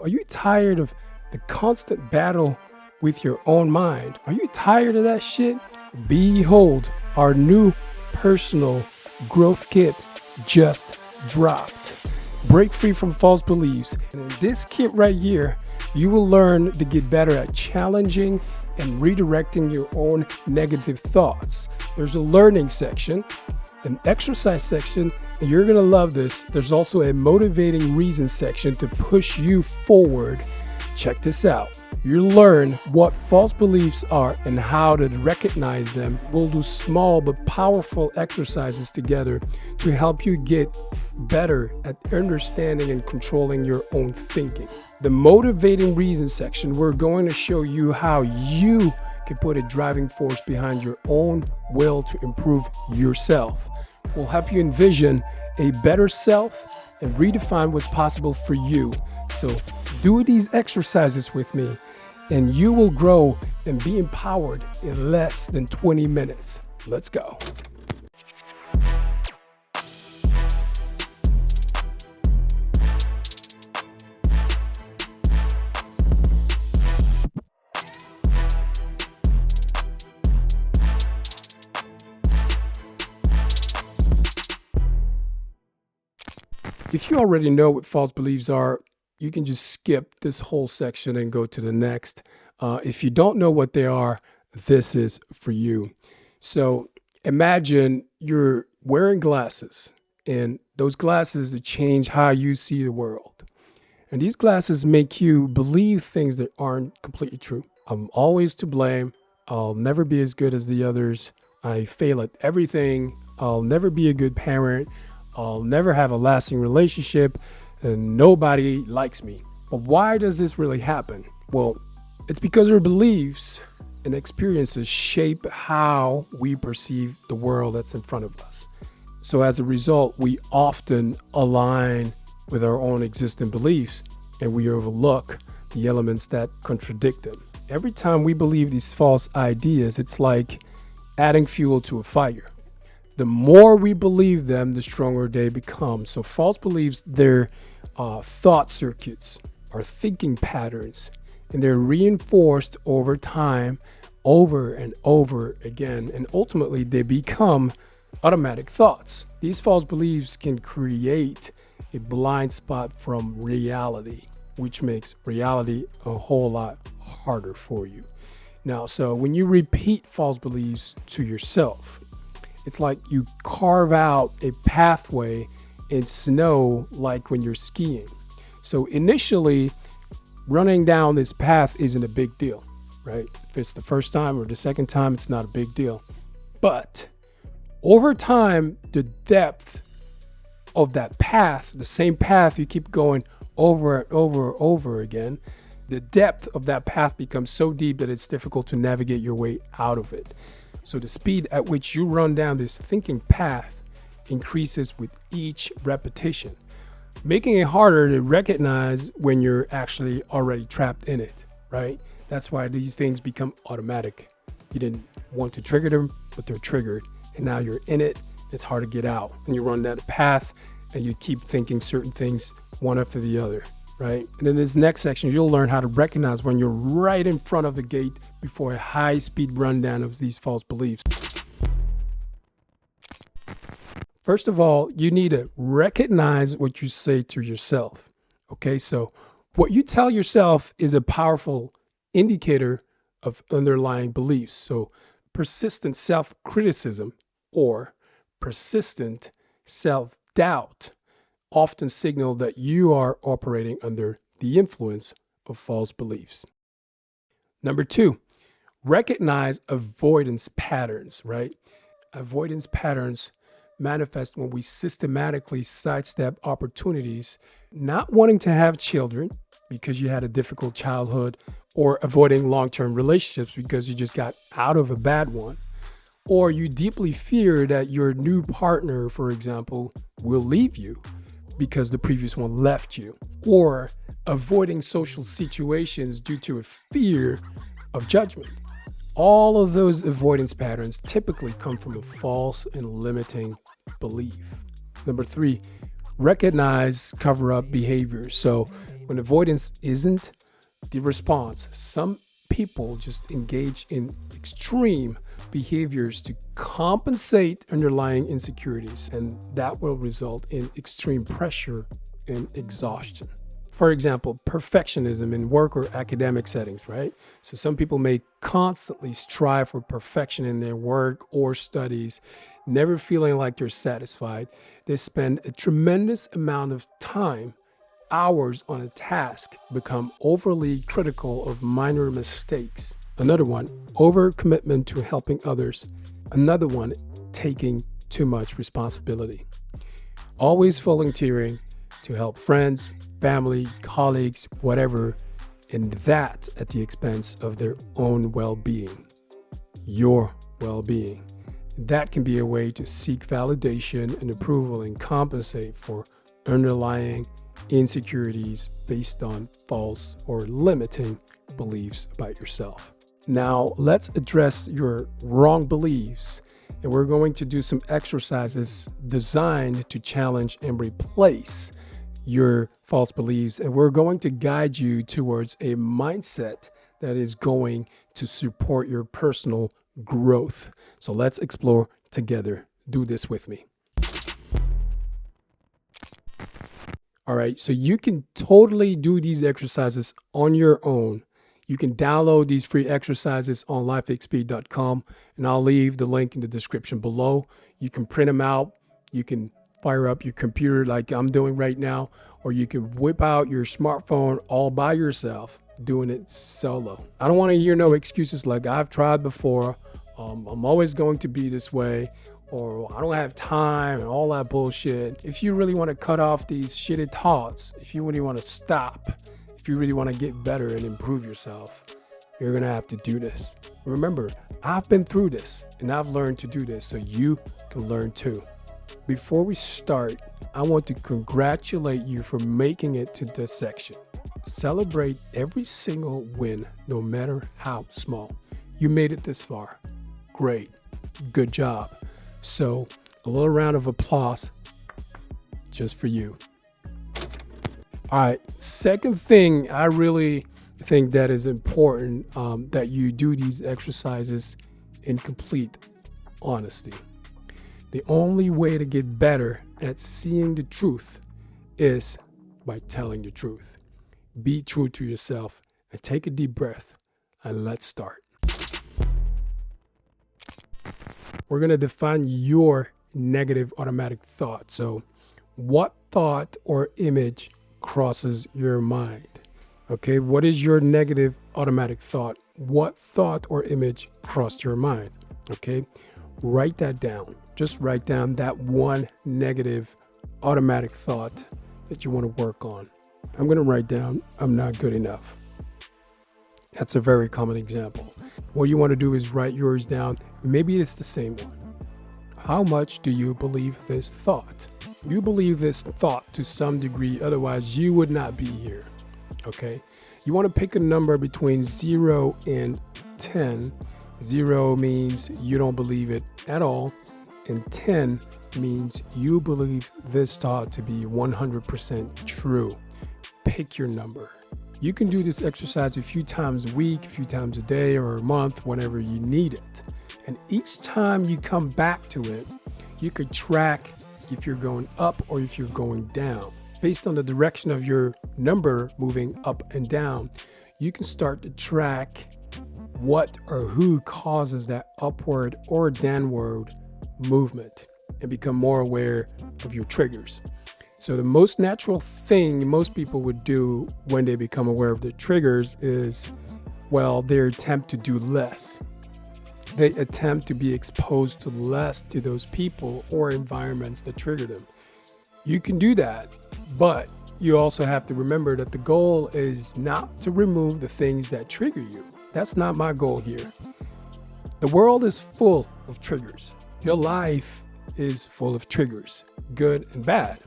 Are you tired of the constant battle with your own mind? Are you tired of that shit? Behold, our new personal growth kit just dropped. Break free from false beliefs. And in this kit right here, you will learn to get better at challenging and redirecting your own negative thoughts. There's a learning section, an exercise section, and you're gonna love this. There's also a motivating reason section to push you forward. Check this out. You'll learn what false beliefs are and how to recognize them. We'll do small but powerful exercises together to help you get better at understanding and controlling your own thinking. The motivating reason section, we're going to show you how you can put a driving force behind your own will to improve yourself. We'll help you envision a better self and redefine what's possible for you. So do these exercises with me and you will grow and be empowered in less than 20 minutes. Let's go. If you already know what false beliefs are, you can just skip this whole section and go to the next. If you don't know what they are, this is for you. So imagine you're wearing glasses, and those glasses that change how you see the world. And these glasses make you believe things that aren't completely true. I'm always to blame. I'll never be as good as the others. I fail at everything. I'll never be a good parent. I'll never have a lasting relationship, and nobody likes me. But why does this really happen? Well, it's because our beliefs and experiences shape how we perceive the world that's in front of us. So as a result, we often align with our own existing beliefs and we overlook the elements that contradict them. Every time we believe these false ideas, it's like adding fuel to a fire. The more we believe them, the stronger they become. So false beliefs, they're thought circuits, our thinking patterns, and they're reinforced over time, over and over again. And ultimately, they become automatic thoughts. These false beliefs can create a blind spot from reality, which makes reality a whole lot harder for you. Now, so when you repeat false beliefs to yourself, it's like you carve out a pathway in snow, like when you're skiing. So initially, running down this path isn't a big deal, right? If it's the first time or the second time, it's not a big deal. But over time, the depth of that path, the same path you keep going over and over and over again, the depth of that path becomes so deep that it's difficult to navigate your way out of it. So the speed at which you run down this thinking path increases with each repetition, making it harder to recognize when you're actually already trapped in it, right? That's why these things become automatic. You didn't want to trigger them, but they're triggered. And now you're in it. It's hard to get out. And you run that path and you keep thinking certain things one after the other, right? And in this next section, you'll learn how to recognize when you're right in front of the gate before a high-speed rundown of these false beliefs. First of all, you need to recognize what you say to yourself. Okay, so what you tell yourself is a powerful indicator of underlying beliefs. So persistent self-criticism or persistent self-doubt often signal that you are operating under the influence of false beliefs. Number two, recognize avoidance patterns, right? Avoidance patterns manifest when we systematically sidestep opportunities, not wanting to have children because you had a difficult childhood, or avoiding long-term relationships because you just got out of a bad one, or you deeply fear that your new partner, for example, will leave you because the previous one left you, or avoiding social situations due to a fear of judgment. All of those avoidance patterns typically come from a false and limiting belief. Number three, Recognize cover up behaviors. So when avoidance isn't the response, some people just engage in extreme behaviors to compensate underlying insecurities, and that will result in extreme pressure and exhaustion. For example, perfectionism in work or academic settings, right? So some people may constantly strive for perfection in their work or studies, never feeling like they're satisfied. They spend a tremendous amount of time, hours on a task, become overly critical of minor mistakes. Another one, overcommitment to helping others. Another one, taking too much responsibility. Always volunteering to help friends, family, colleagues, whatever, and that at the expense of their own well-being, your well-being. That can be a way to seek validation and approval and compensate for underlying insecurities based on false or limiting beliefs about yourself. Now, let's address your wrong beliefs, and we're going to do some exercises designed to challenge and replace your false beliefs, and we're going to guide you towards a mindset that is going to support your personal growth. So let's explore together. Do this with me. All right, so you can totally do these exercises on your own. You can download these free exercises on lifexp.com, and I'll leave the link in the description below. You can print them out. You can fire up your computer like I'm doing right now, or you can whip out your smartphone all by yourself, doing it solo. I don't want to hear no excuses like I've tried before, I'm always going to be this way, or I don't have time and all that bullshit. If you really want to cut off these shitty thoughts, if you really want to stop, if you really want to get better and improve yourself, you're going to have to do this. Remember, I've been through this and I've learned to do this so you can learn too. Before we start, I want to congratulate you for making it to this section. Celebrate every single win, no matter how small. You made it this far. Great. Good job. So, a little round of applause just for you. All right. Second thing I really think that is important, that you do these exercises in complete honesty. The only way to get better at seeing the truth is by telling the truth. Be true to yourself and take a deep breath, and let's start. We're going to define your negative automatic thought. So, what thought or image crosses your mind? Okay, what is your negative automatic thought? What thought or image crossed your mind? Okay, write that down. Just write down that one negative automatic thought that you want to work on. I'm going to write down, I'm not good enough. That's a very common example. What you want to do is write yours down. Maybe it's the same one. How much do you believe this thought? You believe this thought to some degree, otherwise you would not be here. Okay? You want to pick a number between 0 and 10. 0 means you don't believe it at all, and 10 means you believe this thought to be 100% true. Pick your number. You can do this exercise a few times a week, a few times a day, or a month, whenever you need it. And each time you come back to it, you could track if you're going up or if you're going down. Based on the direction of your number moving up and down, you can start to track what or who causes that upward or downward movement and become more aware of your triggers. So the most natural thing most people would do when they become aware of their triggers is, well, they attempt to do less. They attempt to be exposed to less to those people or environments that trigger them. You can do that, but you also have to remember that the goal is not to remove the things that trigger you. That's not my goal here. The world is full of triggers. Your life is full of triggers, good and bad.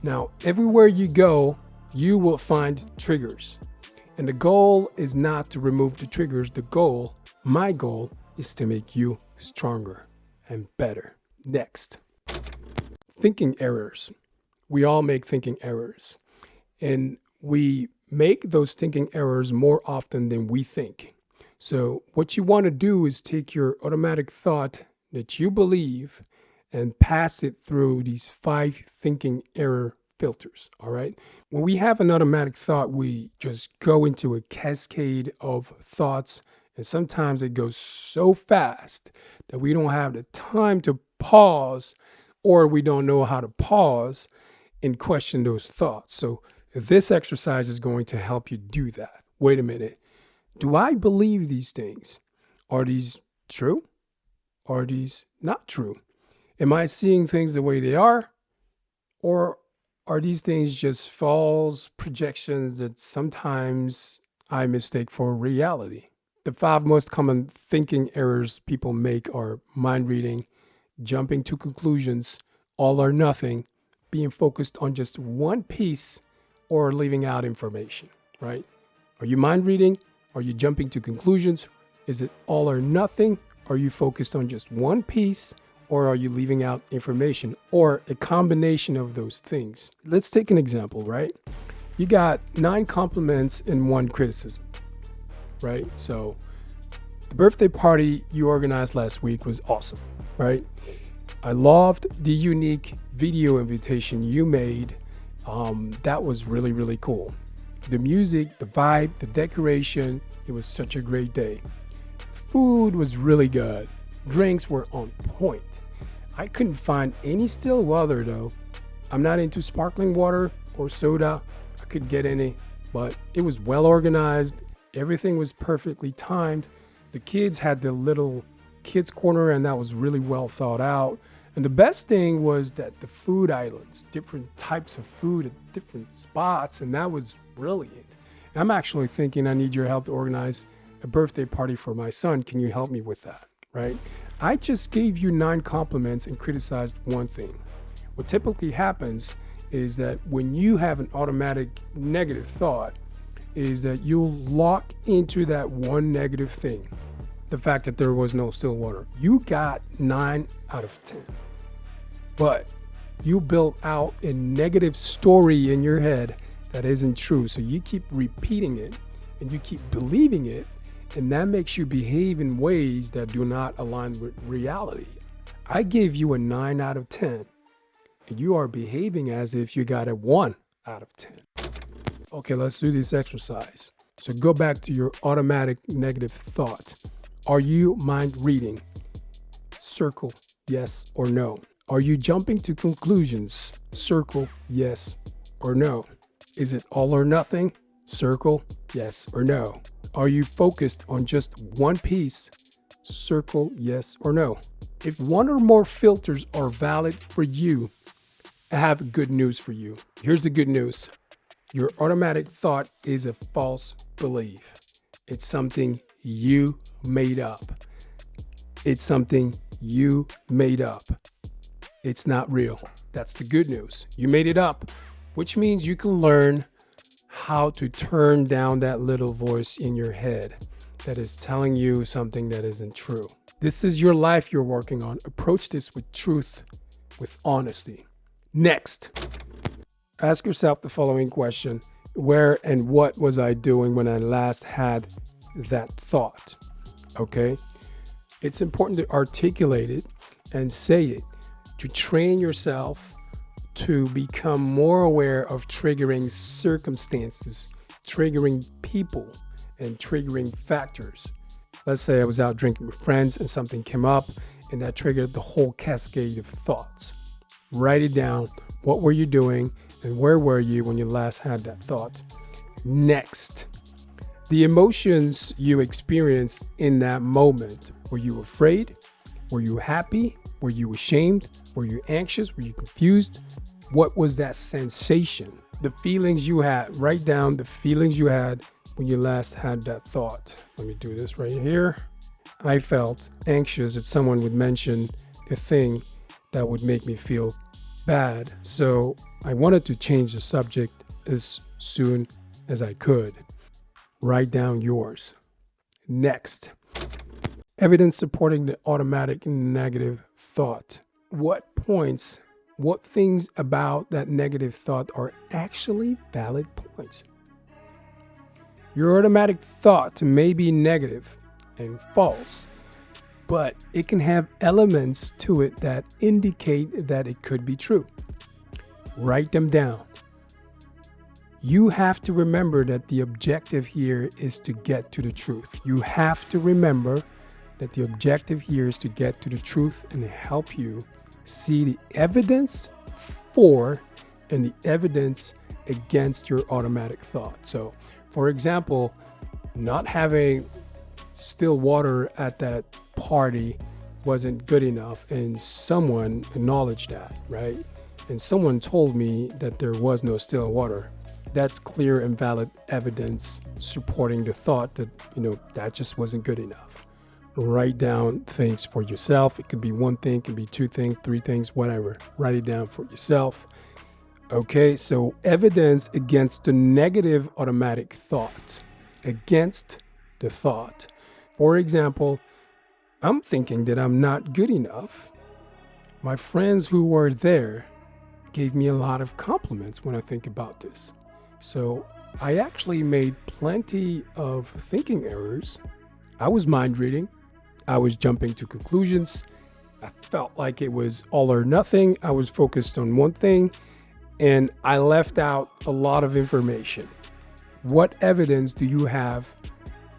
Now, everywhere you go, you will find triggers. And the goal is not to remove the triggers. My goal, is to make you stronger and better. Next, thinking errors. We all make thinking errors, and we make those thinking errors more often than we think. So, what you want to do is take your automatic thought that you believe and pass it through these 5 thinking error filters. All right. When we have an automatic thought, we just go into a cascade of thoughts. And sometimes it goes so fast that we don't have the time to pause, or we don't know how to pause and question those thoughts. So, this exercise is going to help you do that. Wait a minute. Do I believe these things? Are these true? Are these not true? Am I seeing things the way they are? Or are these things just false projections that sometimes I mistake for reality? The 5 most common thinking errors people make are mind reading, jumping to conclusions, all or nothing, being focused on just one piece, or leaving out information, right? Are you mind reading? Are you jumping to conclusions? Is it all or nothing? Are you focused on just one piece, or are you leaving out information, or a combination of those things? Let's take an example, right? You got 9 compliments and 1 criticism, right? So the birthday party you organized last week was awesome, right? I loved the unique video invitation you made. That was really, really cool. The music, the vibe, the decoration, it was such a great day. Food was really good. Drinks were on point. I couldn't find any still water though. I'm not into sparkling water or soda. I could get any, but it was well organized. Everything was perfectly timed. The kids had the little kids corner, and that was really well thought out. And the best thing was that the food islands, different types of food at different spots, and that was brilliant. I'm actually thinking I need your help to organize a birthday party for my son. Can you help me with that, right? I just gave you 9 compliments and criticized 1 thing. What typically happens is that when you have an automatic negative thought, is that you'll lock into that one negative thing. The fact that there was no still water. You got 9 out of 10. But you built out a negative story in your head that isn't true. So you keep repeating it and you keep believing it, and that makes you behave in ways that do not align with reality. I gave you a 9 out of 10, and you are behaving as if you got a 1 out of 10. Okay, let's do this exercise. So go back to your automatic negative thought. Are you mind reading? Circle yes or no. Are you jumping to conclusions? Circle yes or no. Is it all or nothing? Circle yes or no. Are you focused on just one piece? Circle yes or no. If 1 or more filters are valid for you, I have good news for you. Here's the good news. Your automatic thought is a false belief. It's something you made up. It's something you made up. It's not real. That's the good news. You made it up, which means you can learn how to turn down that little voice in your head that is telling you something that isn't true. This is your life you're working on. Approach this with truth, with honesty. Next, ask yourself the following question. Where and what was I doing when I last had that thought? Okay? It's important to articulate it and say it, to train yourself to become more aware of triggering circumstances, triggering people, and triggering factors. Let's say I was out drinking with friends and something came up and that triggered the whole cascade of thoughts. Write it down. What were you doing and where were you when you last had that thought? Next, the emotions you experienced in that moment. Were you afraid? Were you happy? Were you ashamed? Were you anxious? Were you confused? What was that sensation? The feelings you had. Write down the feelings you had when you last had that thought. Let me do this right here. I felt anxious that someone would mention the thing that would make me feel bad. So I wanted to change the subject as soon as I could. Write down yours. Next, evidence supporting the automatic negative thought. What points what things about that negative thought are actually valid points. Your automatic thought may be negative and false, but it can have elements to it that indicate that it could be true. Write them down. You have to remember that the objective here is to get to the truth. You have to remember that the objective here is to get to the truth and help you see the evidence for and the evidence against your automatic thought. So, for example, not having still water at that party wasn't good enough, and someone acknowledged that, right? And someone told me that there was no still water. That's clear and valid evidence supporting the thought that, that just wasn't good enough. Write down things for yourself. It could be one thing, it could be two things, three things, whatever. Write it down for yourself. Okay, so evidence against the negative automatic thought, against the thought. For example, I'm thinking that I'm not good enough. My friends who were there gave me a lot of compliments when I think about this. So I actually made plenty of thinking errors. I was mind reading. I was jumping to conclusions. I felt like it was all or nothing. I was focused on one thing, and I left out a lot of information. What evidence do you have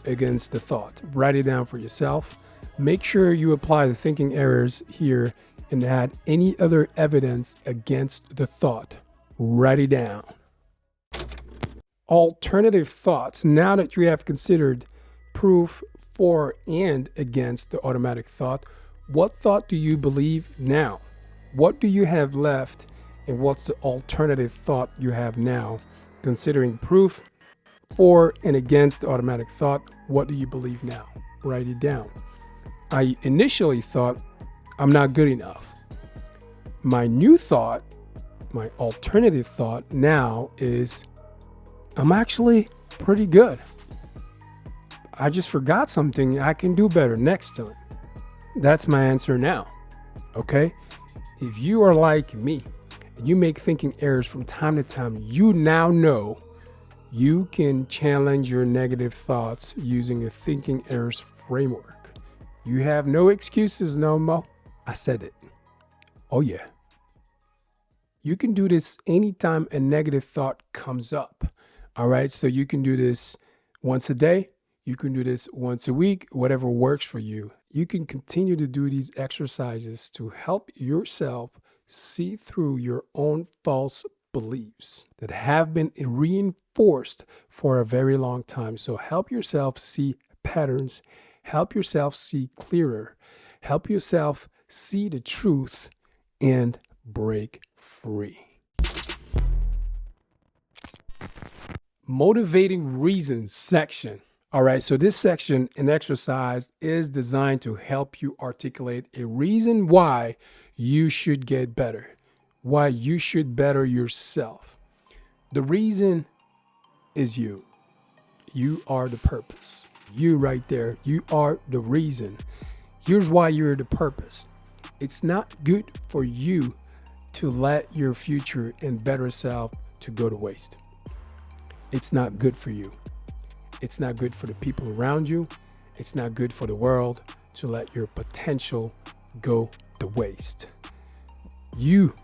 against the thought? Write it down for yourself. Make sure you apply the thinking errors here and add any other evidence against the thought. Write it down. Alternative thoughts. Now that you have considered proof for and against the automatic thought, what thought do you believe now? What do you have left, and what's the alternative thought you have now? Considering proof for and against the automatic thought, what do you believe now? Write it down. I initially thought I'm not good enough. My new thought, my alternative thought now is I'm actually pretty good. I just forgot something. I can do better next time. That's my answer now. Okay? If you are like me, and you make thinking errors from time to time, you now know you can challenge your negative thoughts using a thinking errors framework. You have no excuses no more. I said it. Oh yeah. You can do this anytime a negative thought comes up. All right, so you can do this once a day. You can do this once a week, whatever works for you. You can continue to do these exercises to help yourself see through your own false beliefs that have been reinforced for a very long time. So help yourself see patterns, help yourself see clearer, help yourself see the truth, and break free. Motivating reasons section. All right, so this section, an exercise, is designed to help you articulate a reason why you should get better, why you should better yourself. The reason is you. You are the purpose. You right there. You are the reason. Here's why you're the purpose. It's not good for you to let your future and better self to go to waste. It's not good for you. It's not good for the people around you. It's not good for the world to let your potential go to waste. You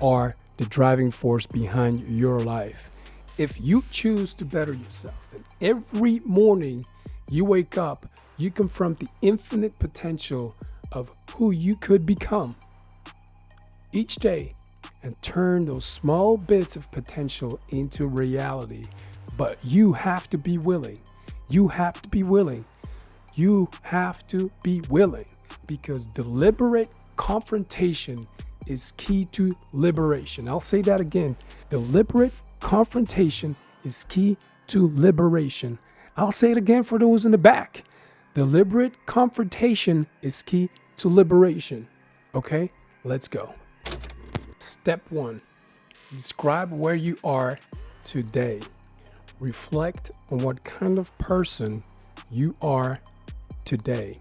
are the driving force behind your life. If you choose to better yourself, and every morning you wake up, you confront the infinite potential of who you could become each day, and turn those small bits of potential into reality. But you have to be willing. You have to be willing. You have to be willing, because deliberate confrontation is key to liberation. I'll say that again. Deliberate confrontation is key to liberation. I'll say it again for those in the back. Deliberate confrontation is key to liberation. Okay, let's go. Step 1, describe where you are today. Reflect on what kind of person you are today.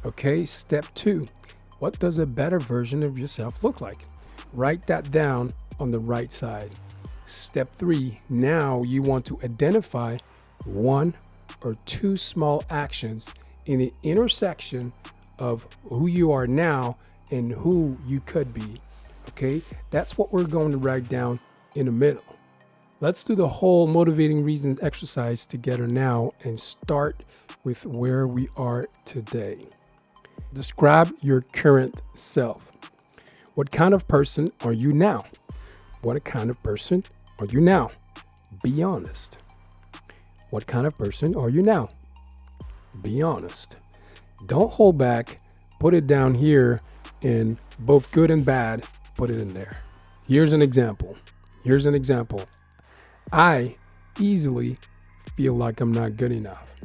Okay, step 2, What does a better version of yourself look like? Write that down on the right side. Step 3, now you want to identify 1 or 2 small actions in the intersection of who you are now and who you could be. Okay, that's what we're going to write down in the middle. Let's do the whole motivating reasons exercise together now and start with where we are today. Describe your current self. What kind of person are you now? What kind of person are you now? Be honest. What kind of person are you now? Be honest. Don't hold back. Put it down here in both good and bad. Put it in there. Here's an example. I easily feel like I'm not good enough.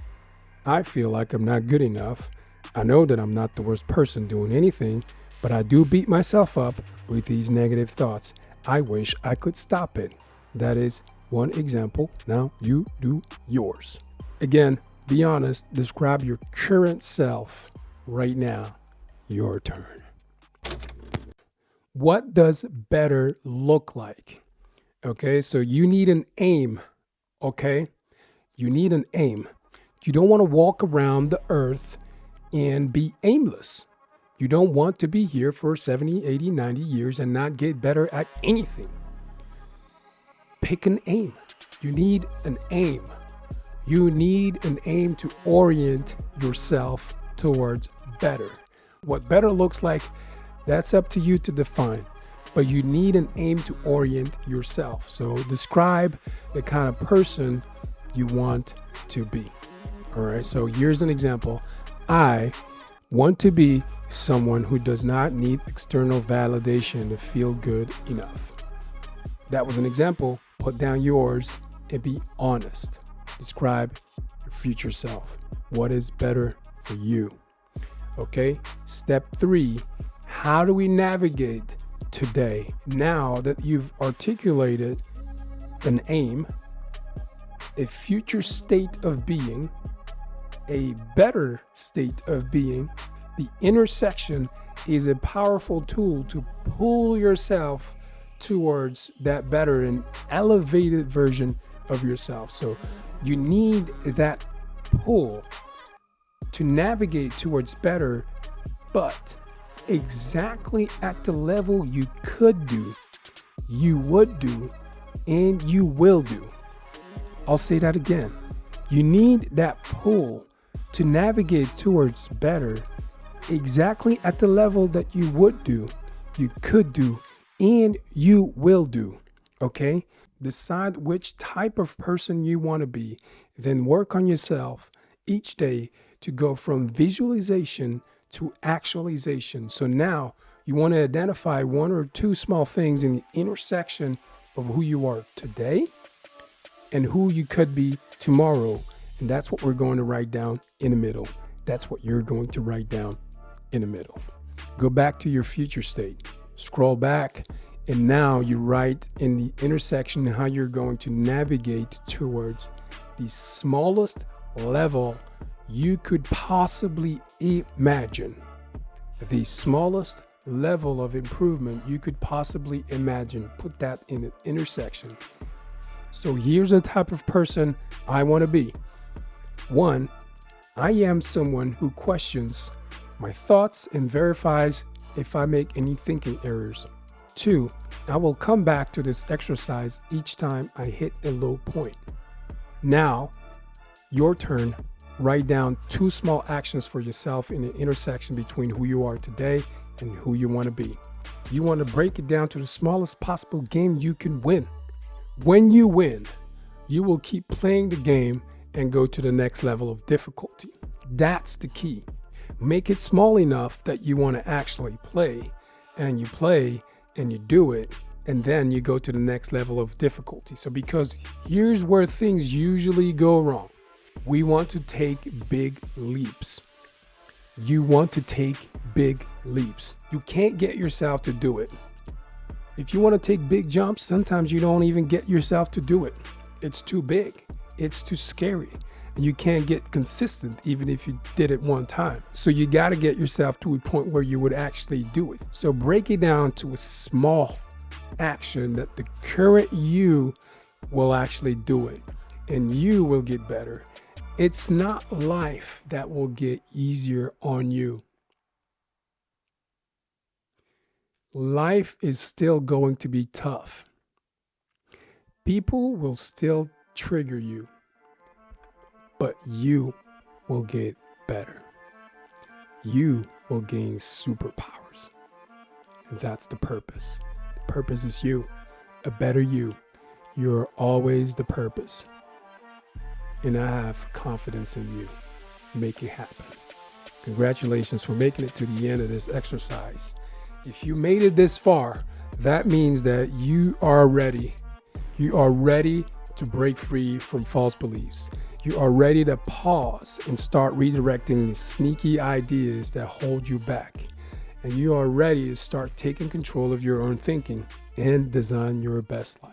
I feel like I'm not good enough. I know that I'm not the worst person doing anything, but I do beat myself up with these negative thoughts. I wish I could stop it. That is one example. Now you do yours. Again, be honest. Describe your current self right now. Your turn. What does better look like? Okay, so you need an aim. Okay, you need an aim. You don't want to walk around the earth and be aimless. You don't want to be here for 70, 80, 90 years and not get better at anything. Pick an aim. You need an aim. You need an aim to orient yourself towards better. What better looks like, that's up to you to define. But you need an aim to orient yourself. So describe the kind of person you want to be. All right, so here's an example. I want to be someone who does not need external validation to feel good enough. That was an example. Put down yours and be honest. Describe your future self. What is better for you? Okay, step 3, how do we navigate today? Now that you've articulated an aim, a future state of being, a better state of being, the intersection is a powerful tool to pull yourself towards that better and elevated version of yourself. So you need that pull to navigate towards better, but exactly at the level you could do, you would do, and you will do. I'll say that again. You need that pull to navigate towards better exactly at the level that you would do, you could do, and you will do. Okay? Decide which type of person you want to be, then work on yourself each day to go from visualization to actualization. So now you want to identify 1 or 2 small things in the intersection of who you are today and who you could be tomorrow. And that's what we're going to write down in the middle. That's what you're going to write down in the middle. Go back to your future state, scroll back, and now you write in the intersection how you're going to navigate towards the smallest level you could possibly imagine. The smallest level of improvement you could possibly imagine. Put that in the intersection. So here's the type of person I want to be. 1, I am someone who questions my thoughts and verifies if I make any thinking errors. 2, I will come back to this exercise each time I hit a low point. Now, your turn. Write down 2 small actions for yourself in the intersection between who you are today and who you want to be. You want to break it down to the smallest possible game you can win. When you win, you will keep playing the game and go to the next level of difficulty. That's the key. Make it small enough that you want to actually play, and you play and you do it, and then you go to the next level of difficulty. So because here's where things usually go wrong. We want to take big leaps. You want to take big leaps. You can't get yourself to do it. If you want to take big jumps, sometimes you don't even get yourself to do it. It's too big. It's too scary. And you can't get consistent even if you did it one time. So you got to get yourself to a point where you would actually do it. So break it down to a small action that the current you will actually do it, and you will get better. It's not life that will get easier on you. Life is still going to be tough. People will still trigger you, but you will get better. You will gain superpowers. And that's the purpose. The purpose is you, a better you. You're always the purpose. And I have confidence in you. Make it happen. Congratulations for making it to the end of this exercise. If you made it this far, that means that you are ready. You are ready to break free from false beliefs. You are ready to pause and start redirecting the sneaky ideas that hold you back. And you are ready to start taking control of your own thinking and design your best life.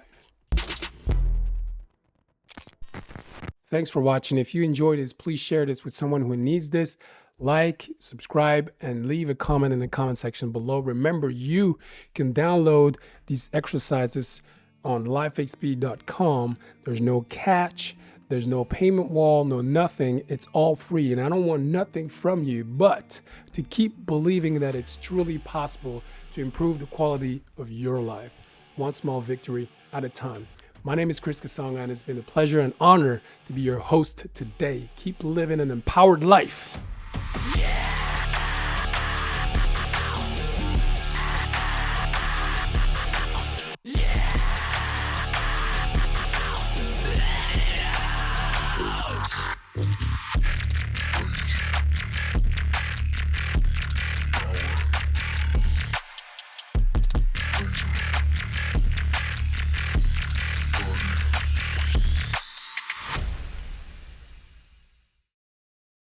Thanks for watching. If you enjoyed this, please share this with someone who needs this. Like, subscribe, and leave a comment in the comment section below. Remember, you can download these exercises on lifehp.com. There's no catch. There's no payment wall, no nothing. It's all free. And I don't want nothing from you but to keep believing that it's truly possible to improve the quality of your life, one small victory at a time. My name is Chris Kasonga, and it's been a pleasure and honor to be your host today. Keep living an empowered life.